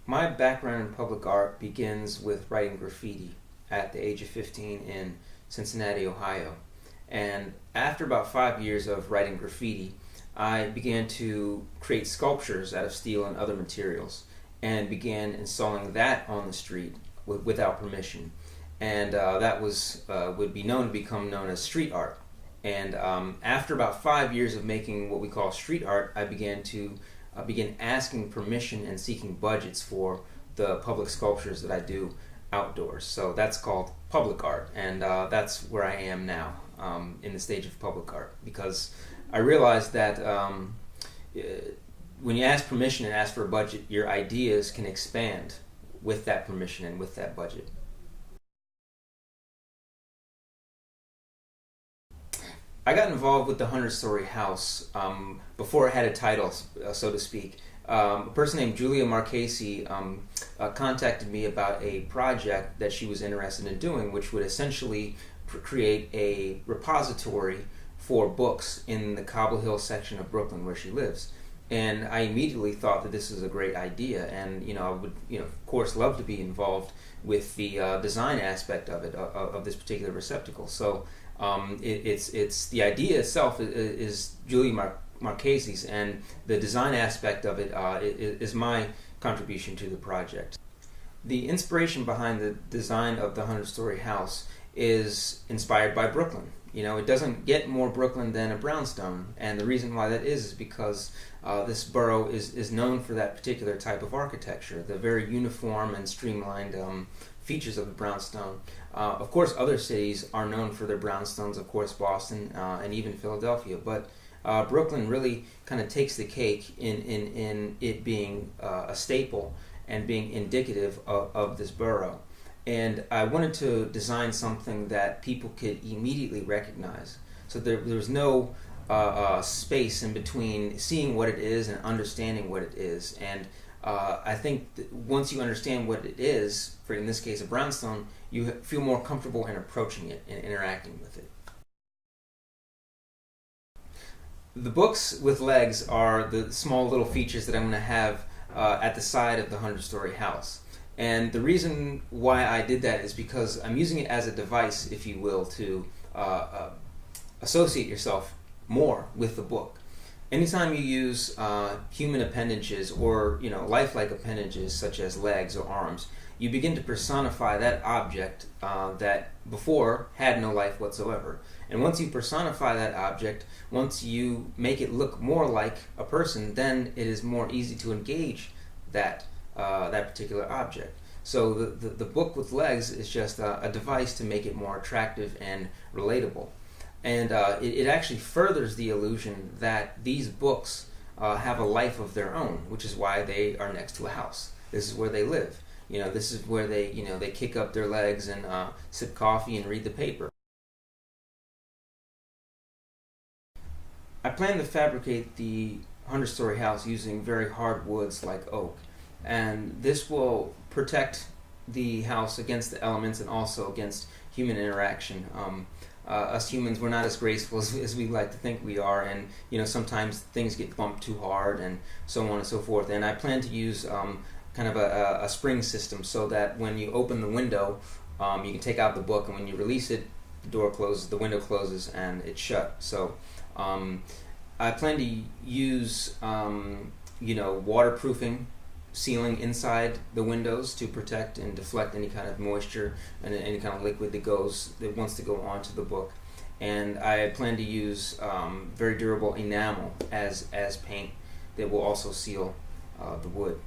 My background in public art begins with writing graffiti at the age of 15 in Cincinnati, Ohio. And after about 5 years of writing graffiti, I began to create sculptures out of steel and other materials and began installing that on the street without permission. And that would be known to become known as street art. And after about 5 years of making what we call street art, I began asking permission and seeking budgets for the public sculptures that I do outdoors. So that's called public art, and that's where I am now in the stage of public art, because I realized that when you ask permission and ask for a budget, your ideas can expand with that permission and with that budget. I got involved with the 100-story house before it had a title, so to speak. A person named Julia Marchese contacted me about a project that she was interested in doing, which would essentially create a repository for books in the Cobble Hill section of Brooklyn where she lives. And I immediately thought that this was a great idea, and I would, of course, love to be involved with the design aspect of it, of this particular receptacle. So it's the idea itself is Julie Marchese's, and the design aspect of it is my contribution to the project. The inspiration behind the design of the 100-story house is inspired by Brooklyn. It doesn't get more Brooklyn than a brownstone, and the reason why that is because this borough is known for that particular type of architecture, the very uniform and streamlined features of the brownstone. Of course, other cities are known for their brownstones, of course, Boston and even Philadelphia, but Brooklyn really kind of takes the cake in it being a staple and being indicative of this borough. And I wanted to design something that people could immediately recognize. So there was no space in between seeing what it is and understanding what it is. And I think that once you understand what it is, for in this case a brownstone, you feel more comfortable in approaching it and interacting with it. The books with legs are the small little features that I'm going to have at the side of the 100-story house. And the reason why I did that is because I'm using it as a device, if you will, to associate yourself more with the book. Anytime you use human appendages or lifelike appendages such as legs or arms, you begin to personify that object that before had no life whatsoever. And once you personify that object, once you make it look more like a person, then it is more easy to engage that particular object. So the book with legs is just a device to make it more attractive and relatable. And it actually furthers the illusion that these books have a life of their own, which is why they are next to a house. This is where they live. This is where they kick up their legs and sip coffee and read the paper. I plan to fabricate the 100-story house using very hard woods like oak, and this will protect the house against the elements and also against human interaction. Us humans, we're not as graceful as we like to think we are, and sometimes things get bumped too hard and so on and so forth. And I plan to use kind of a spring system so that when you open the window, you can take out the book, and when you release it, the door closes, the window closes, and it's shut. So I plan to use waterproofing sealing inside the windows to protect and deflect any kind of moisture and any kind of liquid that wants to go onto the book. And I plan to use very durable enamel as paint that will also seal the wood.